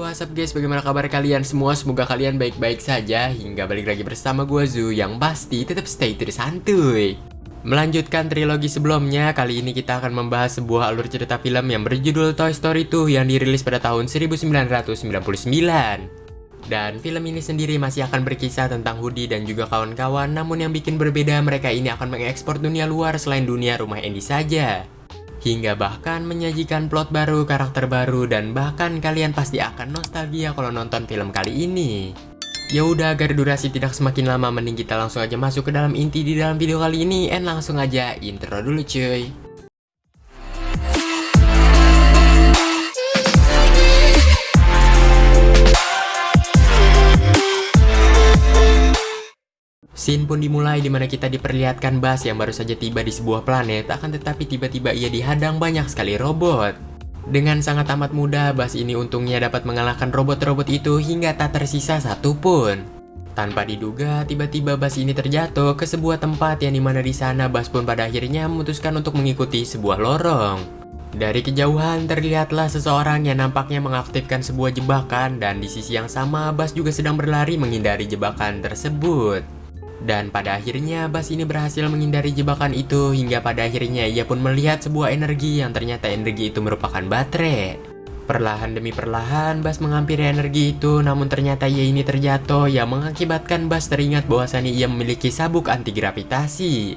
What's up guys, bagaimana kabar kalian semua? Semoga kalian baik-baik saja. Hingga balik lagi bersama gua Zu, yang pasti tetap stay terus santuy. Melanjutkan trilogi sebelumnya, kali ini kita akan membahas sebuah alur cerita film yang berjudul Toy Story 2 yang dirilis pada tahun 1999. Dan film ini sendiri masih akan berkisah tentang Woody dan juga kawan-kawan, namun yang bikin berbeda, mereka ini akan mengekspor dunia luar selain dunia rumah Andy saja. Hingga bahkan menyajikan plot baru, karakter baru, dan bahkan kalian pasti akan nostalgia kalau nonton film kali ini. Ya udah, agar durasi tidak semakin lama, mending kita langsung aja masuk ke dalam inti di dalam video kali ini. And langsung aja intro dulu cuy. Scene pun dimulai dimana kita diperlihatkan Buzz yang baru saja tiba di sebuah planet, akan tetapi tiba-tiba ia dihadang banyak sekali robot. Dengan sangat amat mudah, Buzz ini untungnya dapat mengalahkan robot-robot itu hingga tak tersisa satu pun. Tanpa diduga, tiba-tiba Buzz ini terjatuh ke sebuah tempat yang dimana di sana Buzz pun pada akhirnya memutuskan untuk mengikuti sebuah lorong. Dari kejauhan terlihatlah seseorang yang nampaknya mengaktifkan sebuah jebakan, dan di sisi yang sama Buzz juga sedang berlari menghindari jebakan tersebut. Dan pada akhirnya Buzz ini berhasil menghindari jebakan itu hingga pada akhirnya ia pun melihat sebuah energi yang ternyata energi itu merupakan baterai. Perlahan demi perlahan Buzz menghampiri energi itu, namun ternyata ia ini terjatuh yang mengakibatkan Buzz teringat bahwasannya ia memiliki sabuk anti gravitasi.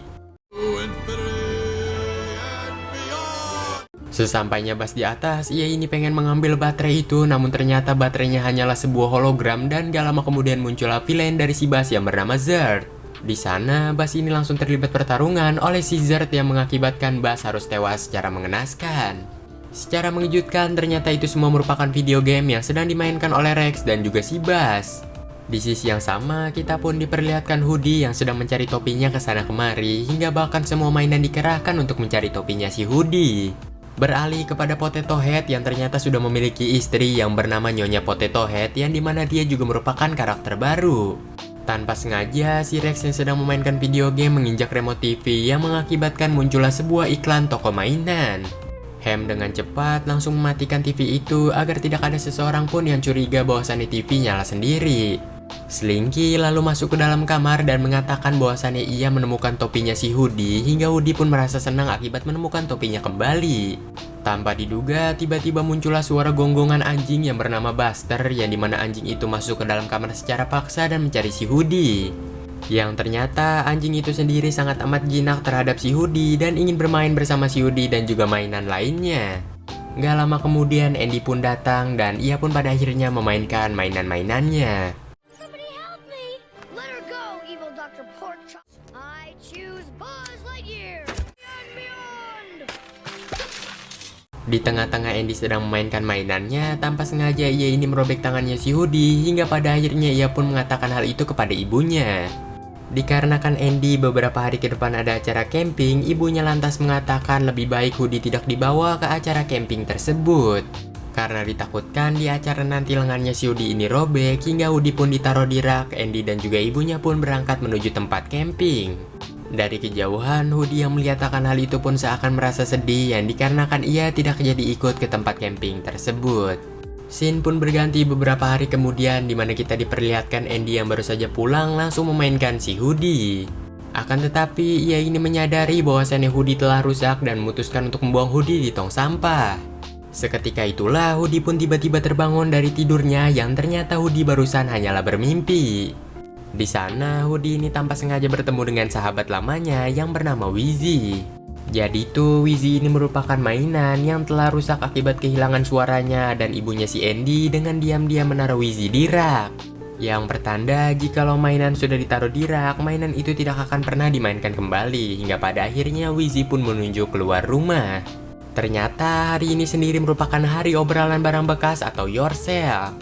Sesampainya Buzz di atas, ia ini pengen mengambil baterai itu, namun ternyata baterainya hanyalah sebuah hologram, dan gak lama kemudian muncullah villain dari si Buzz yang bernama Zerd. Di sana, Buzz ini langsung terlibat pertarungan oleh si Zerd yang mengakibatkan Buzz harus tewas secara mengenaskan. Secara mengejutkan, ternyata itu semua merupakan video game yang sedang dimainkan oleh Rex dan juga si Buzz. Di sisi yang sama, kita pun diperlihatkan Woody yang sedang mencari topinya ke sana kemari, hingga bahkan semua mainan dikerahkan untuk mencari topinya si Woody. Beralih kepada Potato Head yang ternyata sudah memiliki istri yang bernama Nyonya Potato Head, yang dimana dia juga merupakan karakter baru. Tanpa sengaja, si Rex yang sedang memainkan video game menginjak remote TV yang mengakibatkan muncullah sebuah iklan toko mainan. Ham dengan cepat langsung mematikan TV itu agar tidak ada seseorang pun yang curiga bahwasannya TV nyala sendiri. Slinky lalu masuk ke dalam kamar dan mengatakan bahwasannya ia menemukan topinya si Woody, hingga Woody pun merasa senang akibat menemukan topinya kembali. Tanpa diduga, tiba-tiba muncullah suara gonggongan anjing yang bernama Buster, yang dimana anjing itu masuk ke dalam kamar secara paksa dan mencari si Woody. Yang ternyata anjing itu sendiri sangat amat jinak terhadap si Woody dan ingin bermain bersama si Woody dan juga mainan lainnya. Gak lama kemudian Andy pun datang dan ia pun pada akhirnya memainkan mainan-mainannya. Di tengah-tengah Andy sedang memainkan mainannya, tanpa sengaja ia ini merobek tangannya si Woody, hingga pada akhirnya ia pun mengatakan hal itu kepada ibunya. Dikarenakan Andy beberapa hari ke depan ada acara camping, ibunya lantas mengatakan lebih baik Woody tidak dibawa ke acara camping tersebut. Karena ditakutkan di acara nanti lengannya si Woody ini robek, hingga Woody pun ditaruh di rak. Andy dan juga ibunya pun berangkat menuju tempat camping. Dari kejauhan, Woody yang melihat akan hal itu pun seakan merasa sedih yang dikarenakan ia tidak jadi ikut ke tempat camping tersebut. Scene pun berganti beberapa hari kemudian, dimana kita diperlihatkan Andy yang baru saja pulang langsung memainkan si Woody. Akan tetapi ia ini menyadari bahwasannya Woody telah rusak dan memutuskan untuk membuang Woody di tong sampah. Seketika itulah Woody pun tiba-tiba terbangun dari tidurnya, yang ternyata Woody barusan hanyalah bermimpi. Di sana, Woody ini tanpa sengaja bertemu dengan sahabat lamanya yang bernama Wheezy. Jadi tuh, Wheezy ini merupakan mainan yang telah rusak akibat kehilangan suaranya, dan ibunya si Andy dengan diam-diam menaruh Wheezy di rak. Yang pertanda jikalau mainan sudah ditaruh di rak, mainan itu tidak akan pernah dimainkan kembali, hingga pada akhirnya Wheezy pun menunjuk keluar rumah. Ternyata hari ini sendiri merupakan hari obrolan barang bekas atau yard sale.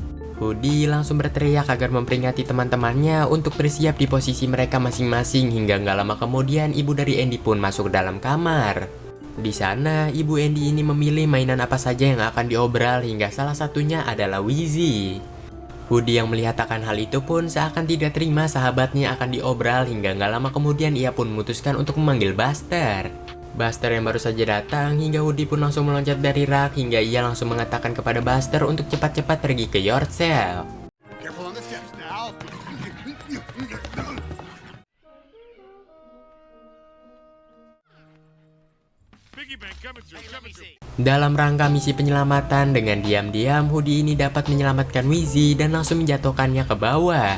Woody langsung berteriak agar memperingati teman-temannya untuk bersiap di posisi mereka masing-masing, hingga gak lama kemudian ibu dari Andy pun masuk ke dalam kamar. Di sana, ibu Andy ini memilih mainan apa saja yang akan diobral, hingga salah satunya adalah Wheezy. Woody yang melihat akan hal itu pun seakan tidak terima sahabatnya akan diobral, hingga gak lama kemudian ia pun memutuskan untuk memanggil Buster. Buster yang baru saja datang hingga Hoodie pun langsung meloncat dari rak hingga ia langsung mengatakan kepada Buster untuk cepat-cepat pergi ke Yourself. Dalam rangka misi penyelamatan, dengan diam-diam Hoodie ini dapat menyelamatkan Wheezy dan langsung menjatuhkannya ke bawah.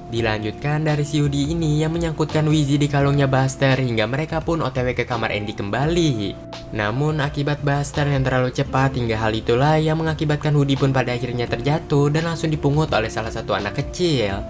Dilanjutkan dari si Hoodie ini yang menyangkutkan Wheezy di kalungnya Buster hingga mereka pun OTW ke kamar Andy kembali. Namun akibat Buster yang terlalu cepat hingga hal itulah yang mengakibatkan Hoodie pun pada akhirnya terjatuh dan langsung dipungut oleh salah satu anak kecil.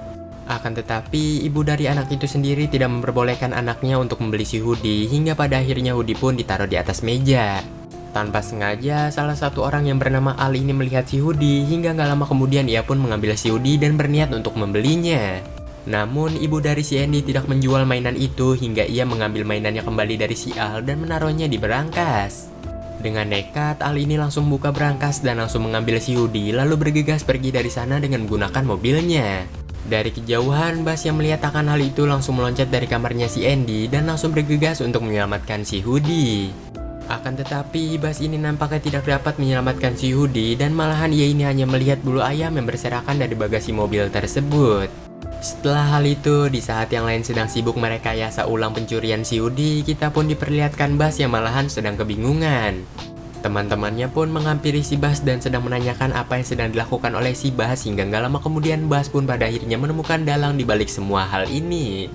Akan tetapi ibu dari anak itu sendiri tidak memperbolehkan anaknya untuk membeli si Hoodie hingga pada akhirnya Hoodie pun ditaruh di atas meja. Tanpa sengaja, salah satu orang yang bernama Al ini melihat si Hoodie hingga gak lama kemudian ia pun mengambil si Hoodie dan berniat untuk membelinya. Namun, ibu dari si Andy tidak menjual mainan itu hingga ia mengambil mainannya kembali dari si Al dan menaruhnya di berangkas. Dengan nekat, Al ini langsung buka berangkas dan langsung mengambil si Hoodie lalu bergegas pergi dari sana dengan menggunakan mobilnya. Dari kejauhan, Bas yang melihat akan hal itu langsung meloncat dari kamarnya si Andy dan langsung bergegas untuk menyelamatkan si Hoodie. Akan tetapi, Bas ini nampaknya tidak dapat menyelamatkan si Hoodie dan malahan ia ini hanya melihat bulu ayam yang berserakan dari bagasi mobil tersebut. Setelah hal itu, di saat yang lain sedang sibuk merekayasa ulang pencurian si Hoodie, kita pun diperlihatkan Bas yang malahan sedang kebingungan. Teman-temannya pun menghampiri si Bas dan sedang menanyakan apa yang sedang dilakukan oleh si Bas hingga gak lama kemudian Bas pun pada akhirnya menemukan dalang di balik semua hal ini,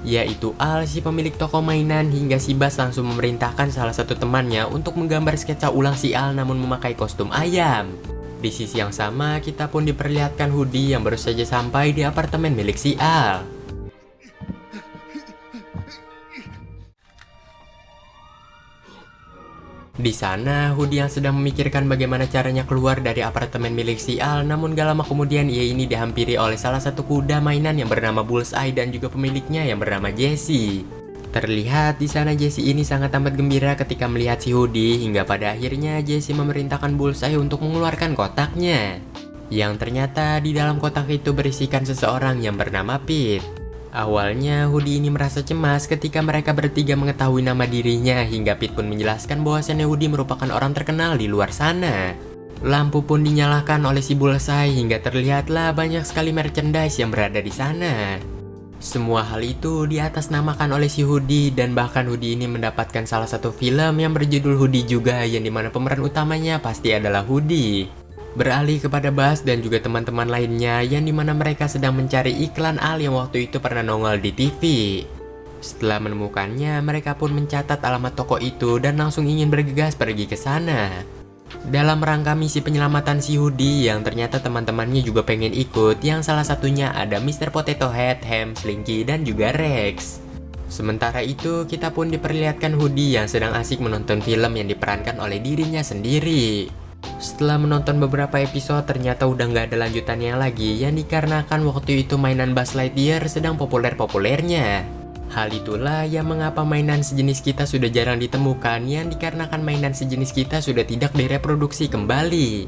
yaitu Al, si pemilik toko mainan, hingga si Bas langsung memerintahkan salah satu temannya untuk menggambar sketsa ulang si Al namun memakai kostum ayam. Di sisi yang sama, kita pun diperlihatkan Hoodie yang baru saja sampai di apartemen milik si Al. Di sana, Hoodie yang sedang memikirkan bagaimana caranya keluar dari apartemen milik si Al, namun gak lama kemudian ia ini dihampiri oleh salah satu kuda mainan yang bernama Bullseye dan juga pemiliknya yang bernama Jessie. Terlihat di sana Jessie ini sangat amat gembira ketika melihat si Hoodie hingga pada akhirnya Jessie memerintahkan Bullseye untuk mengeluarkan kotaknya. Yang ternyata di dalam kotak itu berisikan seseorang yang bernama Pete. Awalnya Hoodie ini merasa cemas ketika mereka bertiga mengetahui nama dirinya hingga Pete pun menjelaskan bahwasannya Hoodie merupakan orang terkenal di luar sana. Lampu pun dinyalakan oleh si Bullseye hingga terlihatlah banyak sekali merchandise yang berada di sana. Semua hal itu diatasnamakan oleh si Hoodie dan bahkan Hoodie ini mendapatkan salah satu film yang berjudul Hoodie juga yang dimana pemeran utamanya pasti adalah Hoodie. Beralih kepada Bas dan juga teman-teman lainnya yang dimana mereka sedang mencari iklan Al yang waktu itu pernah nongol di TV. Setelah menemukannya, mereka pun mencatat alamat toko itu dan langsung ingin bergegas pergi ke sana. Dalam rangka misi penyelamatan si Hoodie yang ternyata teman-temannya juga pengen ikut, yang salah satunya ada Mr. Potato Head, Ham, Slinky, dan juga Rex. Sementara itu, kita pun diperlihatkan Hoodie yang sedang asik menonton film yang diperankan oleh dirinya sendiri. Setelah menonton beberapa episode, ternyata udah nggak ada lanjutannya lagi yang dikarenakan waktu itu mainan Buzz Lightyear sedang populer-populernya. Hal itulah yang mengapa mainan sejenis kita sudah jarang ditemukan yang dikarenakan mainan sejenis kita sudah tidak direproduksi kembali.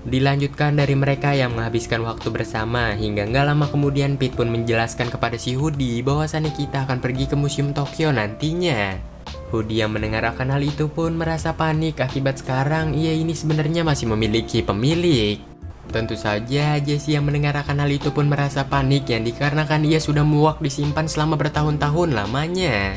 Dilanjutkan dari mereka yang menghabiskan waktu bersama hingga nggak lama kemudian Pete pun menjelaskan kepada si Hoodie bahwasannya kita akan pergi ke Museum Tokyo nantinya. Hoodie yang mendengar akan hal itu pun merasa panik akibat sekarang ia ini sebenarnya masih memiliki pemilik. Tentu saja Jessie yang mendengar akan hal itu pun merasa panik yang dikarenakan ia sudah muak disimpan selama bertahun-tahun lamanya.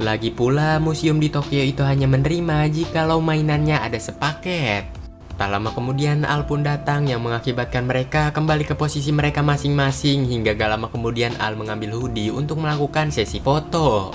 Lagi pula museum di Tokyo itu hanya menerima jikalau mainannya ada sepaket. Tak lama kemudian Al pun datang yang mengakibatkan mereka kembali ke posisi mereka masing-masing hingga gak lama kemudian Al mengambil Hoodie untuk melakukan sesi foto.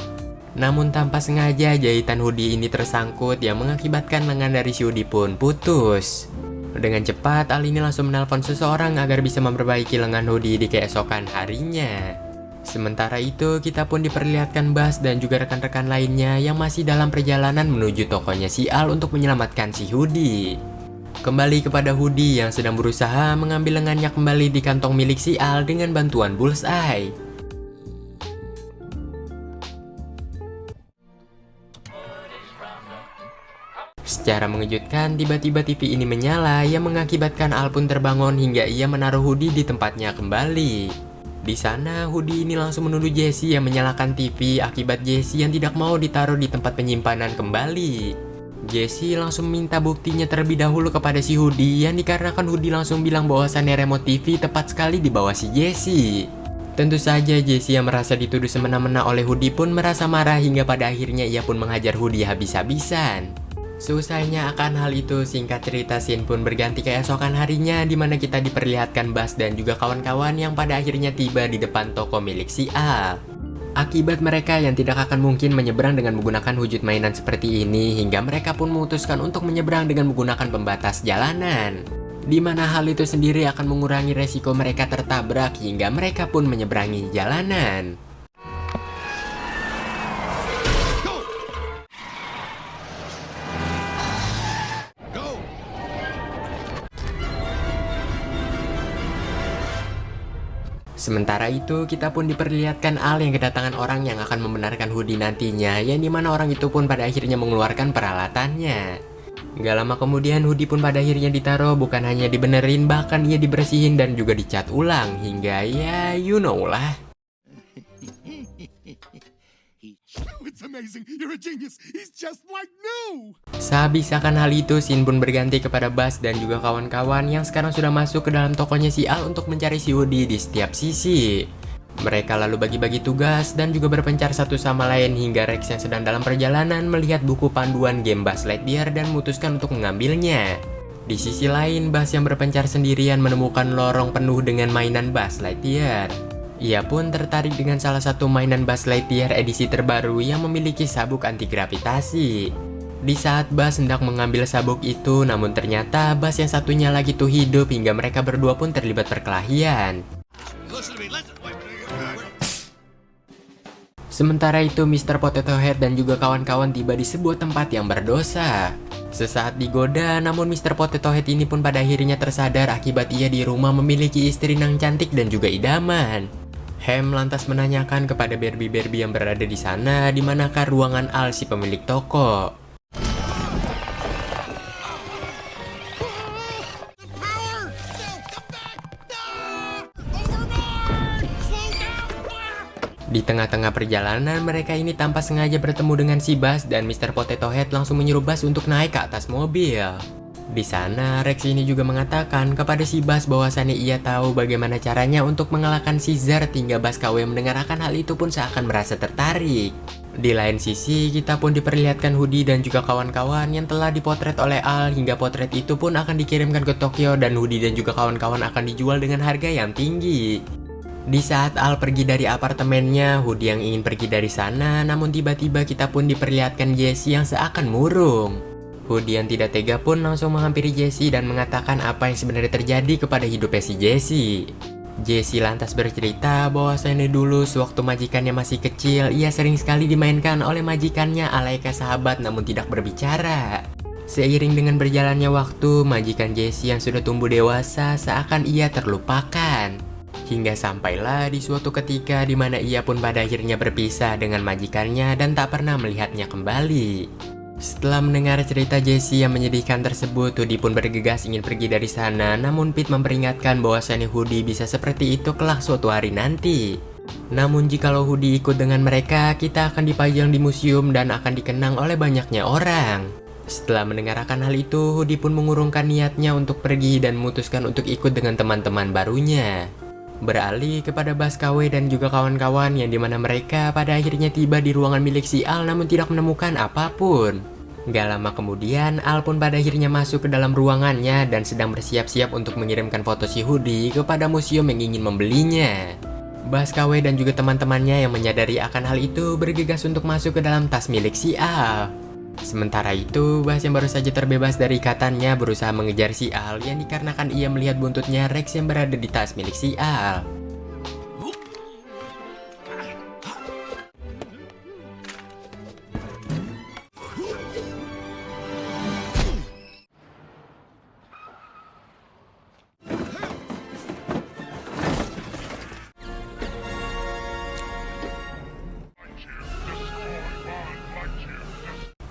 Namun tanpa sengaja jahitan Hoodie ini tersangkut yang mengakibatkan lengan dari si Hoodie pun putus. Dengan cepat Al ini langsung menelpon seseorang agar bisa memperbaiki lengan Hoodie di keesokan harinya. Sementara itu kita pun diperlihatkan Bas dan juga rekan-rekan lainnya yang masih dalam perjalanan menuju tokonya si Al untuk menyelamatkan si Hoodie. Kembali kepada Hoodie yang sedang berusaha mengambil lengannya kembali di kantong milik si Al dengan bantuan Bullseye. Secara mengejutkan, tiba-tiba TV ini menyala yang mengakibatkan Al pun terbangun hingga ia menaruh Hoodie di tempatnya kembali. Di sana, Hoodie ini langsung menuduh Jessie yang menyalakan TV akibat Jessie yang tidak mau ditaruh di tempat penyimpanan kembali. Jessie langsung minta buktinya terlebih dahulu kepada si Hoodie yang dikarenakan Hoodie langsung bilang bahwasannya remote TV tepat sekali di bawah si Jessie. Tentu saja Jessie yang merasa dituduh semena-mena oleh Hoodie pun merasa marah hingga pada akhirnya ia pun menghajar Hoodie habis-habisan. Seusainya akan hal itu, singkat cerita scene pun berganti keesokan harinya di mana kita diperlihatkan Buzz dan juga kawan-kawan yang pada akhirnya tiba di depan toko milik si Al. Akibat mereka yang tidak akan mungkin menyeberang dengan menggunakan wujud mainan seperti ini, hingga mereka pun memutuskan untuk menyeberang dengan menggunakan pembatas jalanan. Di mana hal itu sendiri akan mengurangi resiko mereka tertabrak hingga mereka pun menyeberangi jalanan. Sementara itu, kita pun diperlihatkan Al yang kedatangan orang yang akan membenarkan Hoodie nantinya, yang dimana orang itu pun pada akhirnya mengeluarkan peralatannya. Gak lama kemudian Hoodie pun pada akhirnya ditaruh, bukan hanya dibenerin, bahkan ia dibersihin dan juga dicat ulang, hingga ya you know lah. It's amazing. You're a genius. He's just like new. Sehabis akan hal itu, scene pun berganti kepada Buzz dan juga kawan-kawan yang sekarang sudah masuk ke dalam tokonya si Al untuk mencari si Hoodie di setiap sisi. Mereka lalu bagi-bagi tugas dan juga berpencar satu sama lain hingga Rex yang sedang dalam perjalanan melihat buku panduan game Buzz Lightyear dan memutuskan untuk mengambilnya. Di sisi lain, Buzz yang berpencar sendirian menemukan lorong penuh dengan mainan Buzz Lightyear. Ia pun tertarik dengan salah satu mainan Buzz Lightyear edisi terbaru yang memiliki sabuk anti gravitasi. Di saat Buzz hendak mengambil sabuk itu, namun ternyata Buzz yang satunya lagi tuh hidup hingga mereka berdua pun terlibat perkelahian. Sementara itu, Mr. Potato Head dan juga kawan-kawan tiba di sebuah tempat yang berdosa. Sesaat digoda, namun Mr. Potato Head ini pun pada akhirnya tersadar akibat ia di rumah memiliki istri yang cantik dan juga idaman. Ham lantas menanyakan kepada Barbie-Barbie yang berada di sana, di manakah ruangan Al si pemilik toko. Di tengah-tengah perjalanan, mereka ini tanpa sengaja bertemu dengan si Buzz dan Mr. Potato Head langsung menyuruh Buzz untuk naik ke atas mobil. Di sana, Rex ini juga mengatakan kepada si Buzz bahwasannya ia tahu bagaimana caranya untuk mengalahkan si Zard, hingga Buzz KW mendengarkan hal itu pun seakan merasa tertarik. Di lain sisi, kita pun diperlihatkan Hoodie dan juga kawan-kawan yang telah dipotret oleh Al, hingga potret itu pun akan dikirimkan ke Tokyo dan Hoodie dan juga kawan-kawan akan dijual dengan harga yang tinggi. Di saat Al pergi dari apartemennya, Hoodie yang ingin pergi dari sana, namun tiba-tiba kita pun diperlihatkan Jessie yang seakan murung. Hoodie yang tidak tega pun langsung menghampiri Jessie dan mengatakan apa yang sebenarnya terjadi kepada hidupnya si Jessie. Jessie lantas bercerita bahwasannya dulu sewaktu majikannya masih kecil, ia sering sekali dimainkan oleh majikannya alaika sahabat namun tidak berbicara. Seiring dengan berjalannya waktu, majikan Jessie yang sudah tumbuh dewasa seakan ia terlupakan. Hingga sampailah di suatu ketika di mana ia pun pada akhirnya berpisah dengan majikannya dan tak pernah melihatnya kembali. Setelah mendengar cerita Jessie yang menyedihkan tersebut, Hoodie pun bergegas ingin pergi dari sana, namun Pete memperingatkan bahwasannya Hoodie bisa seperti itu kelak suatu hari nanti. Namun jikalau Hoodie ikut dengan mereka, kita akan dipajang di museum dan akan dikenang oleh banyaknya orang. Setelah mendengarkan hal itu, Hoodie pun mengurungkan niatnya untuk pergi dan memutuskan untuk ikut dengan teman-teman barunya. Beralih kepada Buzz KW dan juga kawan-kawan yang dimana mereka pada akhirnya tiba di ruangan milik si Al namun tidak menemukan apapun. Gak lama kemudian, Al pun pada akhirnya masuk ke dalam ruangannya dan sedang bersiap-siap untuk mengirimkan foto si Hoodie kepada museum yang ingin membelinya. Buzz KW dan juga teman-temannya yang menyadari akan hal itu bergegas untuk masuk ke dalam tas milik si Al. Sementara itu, Buzz yang baru saja terbebas dari ikatannya berusaha mengejar si Al yang dikarenakan ia melihat buntutnya Rex yang berada di tas milik si Al.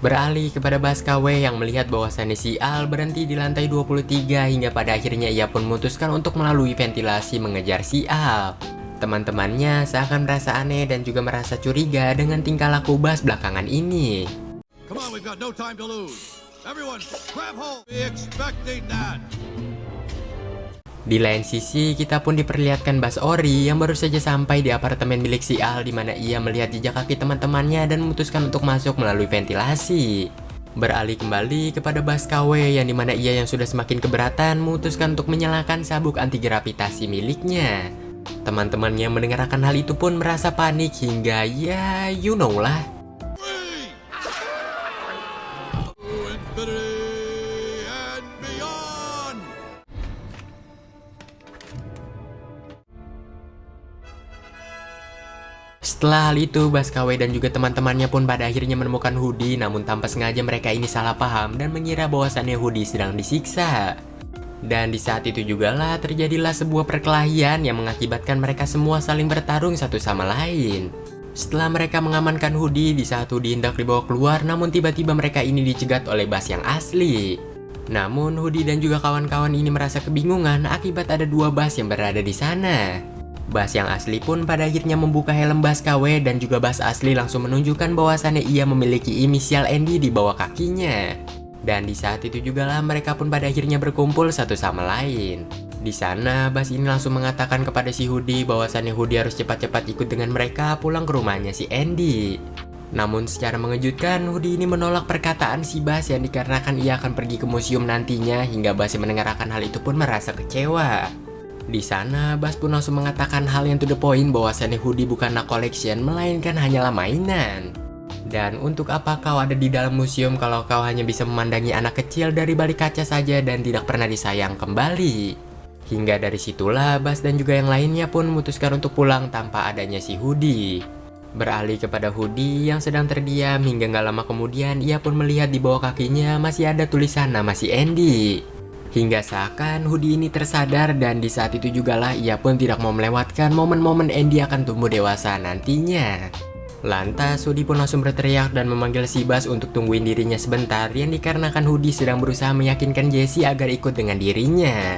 Beralih kepada Buzz KW yang melihat bahwasannya si Al berhenti di lantai 23 hingga pada akhirnya ia pun memutuskan untuk melalui ventilasi mengejar si Al. Teman-temannya seakan merasa aneh dan juga merasa curiga dengan tingkah laku Bas belakangan ini. Come on, we've got no time to lose. Everyone, grab hold. Be expecting that. Di lain sisi, kita pun diperlihatkan Bas Ori yang baru saja sampai di apartemen milik si Al, di mana ia melihat jejak kaki teman-temannya dan memutuskan untuk masuk melalui ventilasi. Beralih kembali kepada Bas KW yang dimana ia yang sudah semakin keberatan memutuskan untuk menyalakan sabuk anti gravitasi miliknya. Teman-temannya mendengarkan hal itu pun merasa panik hingga ya you know lah. To infinity and beyond. Setelah hal itu, Bas KW dan juga teman-temannya pun pada akhirnya menemukan Hoodie, namun tanpa sengaja mereka ini salah paham dan mengira bahwasannya Hoodie sedang disiksa. Dan di saat itu jugalah terjadilah sebuah perkelahian yang mengakibatkan mereka semua saling bertarung satu sama lain. Setelah mereka mengamankan Hoodie, di saat Hoodie hendak dibawa keluar, namun tiba-tiba mereka ini dicegat oleh Bas yang asli. Namun Hoodie dan juga kawan-kawan ini merasa kebingungan akibat ada dua Bas yang berada di sana. Bas yang asli pun pada akhirnya membuka helm Bas KW dan juga Bas asli langsung menunjukkan bahwasannya ia memiliki inisial Andy di bawah kakinya. Dan di saat itu jugalah mereka pun pada akhirnya berkumpul satu sama lain. Di sana Bas ini langsung mengatakan kepada si Hoodie bahwasannya Hoodie harus cepat-cepat ikut dengan mereka pulang ke rumahnya si Andy. Namun secara mengejutkan Hoodie ini menolak perkataan si Bas yang dikarenakan ia akan pergi ke museum nantinya, hingga Bas yang mendengarkan hal itu pun merasa kecewa. Di sana Bas pun langsung mengatakan hal yang to the point bahwasannya Hoodie bukanlah collection melainkan hanyalah mainan. Dan untuk apa kau ada di dalam museum kalau kau hanya bisa memandangi anak kecil dari balik kaca saja dan tidak pernah disayang kembali? Hingga dari situlah Bas dan juga yang lainnya pun memutuskan untuk pulang tanpa adanya si Hoodie. Beralih kepada Hoodie yang sedang terdiam hingga gak lama kemudian ia pun melihat di bawah kakinya masih ada tulisan nama si Andy. Hingga seakan Hoodie ini tersadar dan di saat itu jugalah ia pun tidak mau melewatkan momen-momen Andy akan tumbuh dewasa nantinya. Lantas Hoodie pun langsung berteriak dan memanggil si Bas untuk tungguin dirinya sebentar, yang dikarenakan Hoodie sedang berusaha meyakinkan Jessie agar ikut dengan dirinya.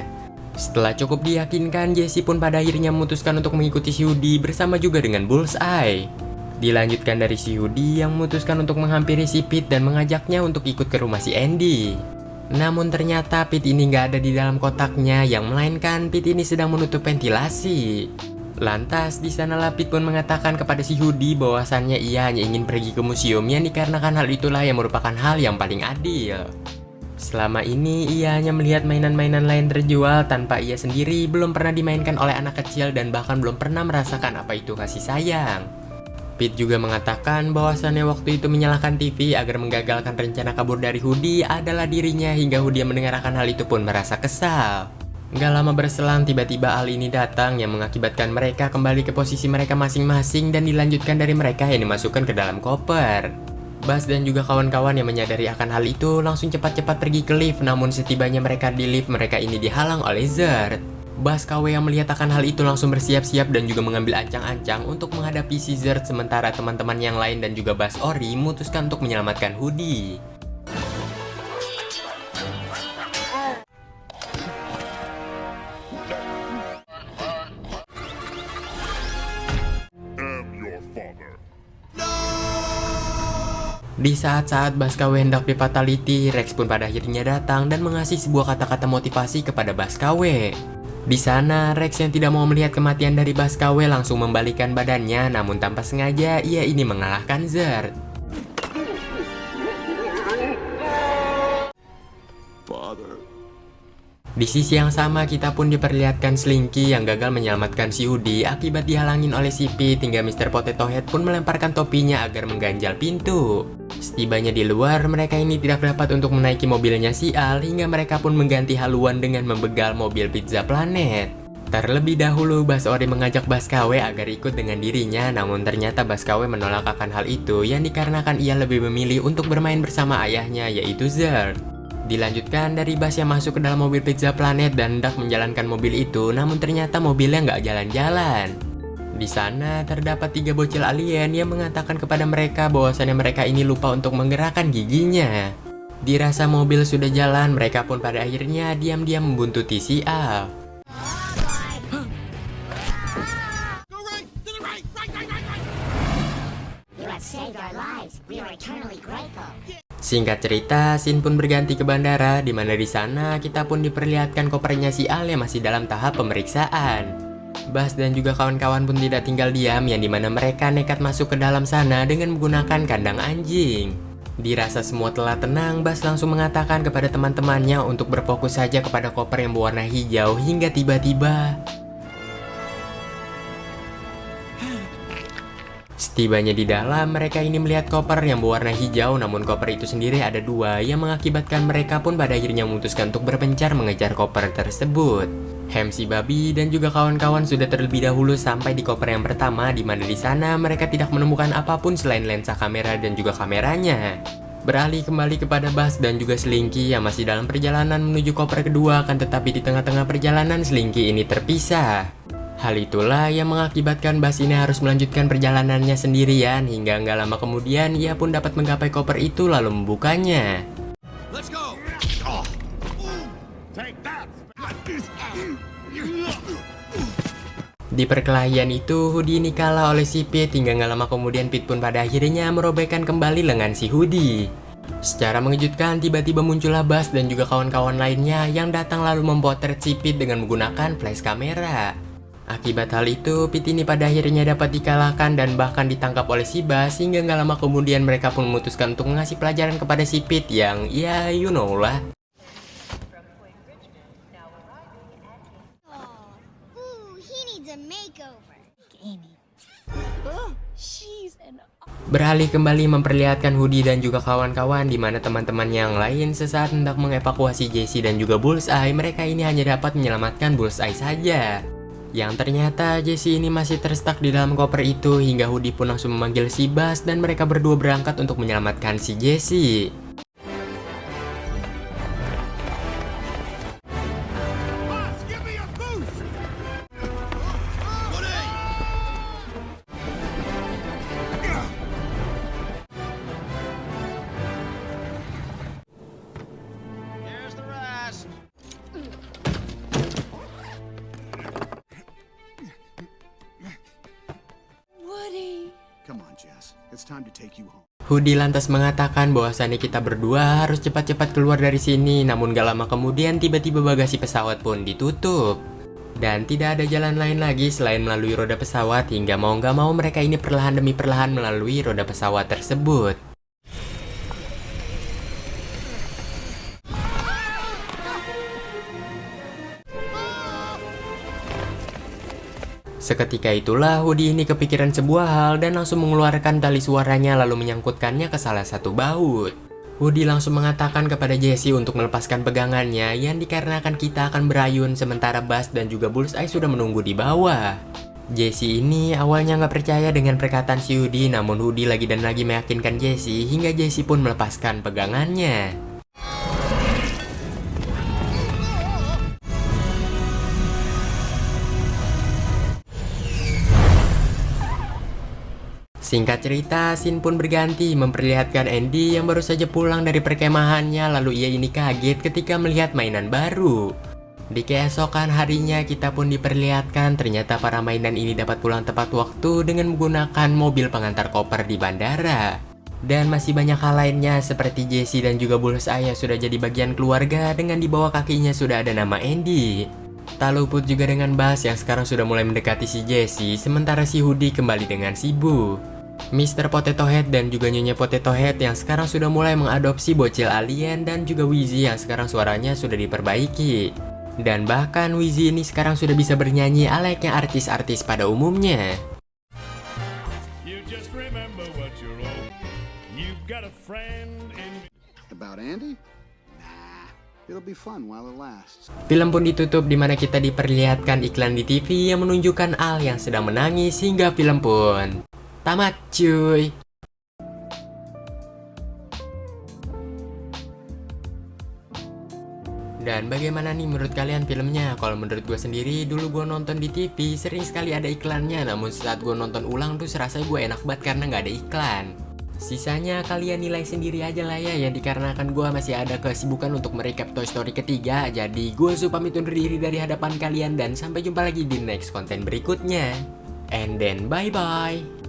Setelah cukup diyakinkan, Jessie pun pada akhirnya memutuskan untuk mengikuti si Hoodie bersama juga dengan Bullseye. Dilanjutkan dari si Hoodie yang memutuskan untuk menghampiri si Pete dan mengajaknya untuk ikut ke rumah si Andy. Namun ternyata Pete ini nggak ada di dalam kotaknya, yang melainkan Pete ini sedang menutup ventilasi. Lantas di sanalah Pete pun mengatakan kepada si Hoodie bahwasannya ia hanya ingin pergi ke museum, yang dikarenakan hal itulah yang merupakan hal yang paling adil. Selama ini ia hanya melihat mainan-mainan lain terjual tanpa ia sendiri belum pernah dimainkan oleh anak kecil dan bahkan belum pernah merasakan apa itu kasih sayang. Pete juga mengatakan bahwasannya waktu itu menyalakan TV agar menggagalkan rencana kabur dari Hoodie adalah dirinya, hingga Hoodie mendengarkan hal itu pun merasa kesal. Gak lama berselang tiba-tiba Al ini datang yang mengakibatkan mereka kembali ke posisi mereka masing-masing dan dilanjutkan dari mereka yang dimasukkan ke dalam koper. Bas dan juga kawan-kawan yang menyadari akan hal itu langsung cepat-cepat pergi ke lift, namun setibanya mereka di lift mereka ini dihalang oleh Zerd. Bas KW yang melihat akan hal itu langsung bersiap-siap dan juga mengambil ancang-ancang untuk menghadapi si Zerd, sementara teman-teman yang lain dan juga Bas Ori memutuskan untuk menyelamatkan Hoodie. Di saat-saat Bas KW hendak di fatality, Rex pun pada akhirnya datang dan mengasih sebuah kata-kata motivasi kepada Bas KW. Di sana Rex yang tidak mau melihat kematian dari Bas KW langsung membalikan badannya, namun tanpa sengaja ia ini mengalahkan Zerd. Di sisi yang sama kita pun diperlihatkan Slinky yang gagal menyelamatkan si Hoodie akibat dihalangin oleh si Pete, hingga Mr. Potato Head pun melemparkan topinya agar mengganjal pintu. Setibanya di luar, mereka ini tidak dapat untuk menaiki mobilnya si Al, hingga mereka pun mengganti haluan dengan membegal mobil Pizza Planet. Terlebih dahulu Bas Ori mengajak Bas KW agar ikut dengan dirinya, namun ternyata Bas KW menolak akan hal itu yang dikarenakan ia lebih memilih untuk bermain bersama ayahnya yaitu Zerd. Dilanjutkan dari Bas yang masuk ke dalam mobil Pizza Planet dan hendak menjalankan mobil itu, namun ternyata mobilnya nggak jalan-jalan. Di sana terdapat 3 bocil alien yang mengatakan kepada mereka bahwasannya mereka ini lupa untuk menggerakkan giginya. Dirasa mobil sudah jalan, mereka pun pada akhirnya diam-diam membuntuti si Al. Go Singkat cerita, scene pun berganti ke bandara, di mana di sana kita pun diperlihatkan kopernya si Al yang masih dalam tahap pemeriksaan. Bas dan juga kawan-kawan pun tidak tinggal diam, yang dimana mereka nekat masuk ke dalam sana dengan menggunakan kandang anjing. Dirasa semua telah tenang, Bas langsung mengatakan kepada teman-temannya untuk berfokus saja kepada koper yang berwarna hijau hingga tiba-tiba setibanya di dalam, mereka ini melihat koper yang berwarna hijau, namun koper itu sendiri ada dua yang mengakibatkan mereka pun pada akhirnya memutuskan untuk berpencar mengejar koper tersebut. Hem si babi dan juga kawan-kawan sudah terlebih dahulu sampai di koper yang pertama, di mana di sana mereka tidak menemukan apapun selain lensa kamera dan juga kameranya. Beralih kembali kepada Bas dan juga Slinky yang masih dalam perjalanan menuju koper kedua, akan tetapi di tengah-tengah perjalanan Slinky ini terpisah. Hal itulah yang mengakibatkan Bas ini harus melanjutkan perjalanannya sendirian, hingga nggak lama kemudian ia pun dapat menggapai koper itu lalu membukanya. Let's go! Take that. Di perkelahian itu, Hoodie ini kalah oleh si Pete, hingga nggak lama kemudian Pete pun pada akhirnya merobekkan kembali lengan si Hoodie. Secara mengejutkan, tiba-tiba muncullah Bas dan juga kawan-kawan lainnya yang datang lalu memotret si Pete dengan menggunakan flash kamera. Akibat hal itu, Pete ini pada akhirnya dapat dikalahkan dan bahkan ditangkap oleh si Bas, hingga nggak lama kemudian mereka pun memutuskan untuk mengasih pelajaran kepada si Pete yang ya you know lah. Beralih kembali memperlihatkan Hoodie dan juga kawan-kawan, di mana teman-teman yang lain sesaat hendak mengevakuasi Jessie dan juga Bullseye. Mereka ini hanya dapat menyelamatkan Bullseye saja. Yang ternyata Jessie ini masih terstuck di dalam koper itu, hingga Hoodie pun langsung memanggil si Bas dan mereka berdua berangkat untuk menyelamatkan si Jessie. Boss, give me a boost. Here's the rest. Come on, Jess. It's time to take you home. Hoodie lantas mengatakan bahwasannya kita berdua harus cepat-cepat keluar dari sini, namun gak lama kemudian tiba-tiba bagasi pesawat pun ditutup. Dan tidak ada jalan lain lagi selain melalui roda pesawat, hingga mau gak mau mereka ini perlahan demi perlahan melalui roda pesawat tersebut. Seketika itulah Hoodie ini kepikiran sebuah hal dan langsung mengeluarkan tali suaranya lalu menyangkutkannya ke salah satu baut. Hoodie langsung mengatakan kepada Jessie untuk melepaskan pegangannya yang dikarenakan kita akan berayun sementara Bas dan juga Bullseye sudah menunggu di bawah. Jessie ini awalnya nggak percaya dengan perkataan si Hoodie, namun Hoodie lagi dan lagi meyakinkan Jessie hingga Jessie pun melepaskan pegangannya. Singkat cerita, scene pun berganti memperlihatkan Andy yang baru saja pulang dari perkemahannya, lalu ia ini kaget ketika melihat mainan baru. Di keesokan harinya kita pun diperlihatkan ternyata para mainan ini dapat pulang tepat waktu dengan menggunakan mobil pengantar koper di bandara. Dan masih banyak hal lainnya seperti Jessie dan juga Bullseye yang sudah jadi bagian keluarga dengan di bawah kakinya sudah ada nama Andy. Tak luput juga dengan Bas yang sekarang sudah mulai mendekati si Jessie, sementara si Hoodie kembali dengan si Boo. Mr. Potato Head dan juga Nyonya Potato Head yang sekarang sudah mulai mengadopsi bocil alien, dan juga Wheezy yang sekarang suaranya sudah diperbaiki. Dan bahkan Wheezy ini sekarang sudah bisa bernyanyi layaknya artis-artis pada umumnya. You just remember what you're on. You've got a friend in... About Andy? Nah, it'll be fun while it lasts. Film pun ditutup di mana kita diperlihatkan iklan di TV yang menunjukkan Al yang sedang menangis hingga film pun tamat cuy. Dan bagaimana nih menurut kalian filmnya? Kalau menurut gue sendiri, dulu gue nonton di TV sering sekali ada iklannya, namun saat gue nonton ulang tuh serasa gue enak banget karena nggak ada iklan. Sisanya kalian nilai sendiri aja lah ya, yang dikarenakan gue masih ada kesibukan untuk merecap Toy Story ketiga. Jadi gue pamit undur diri dari hadapan kalian dan sampai jumpa lagi di next konten berikutnya. And then bye bye.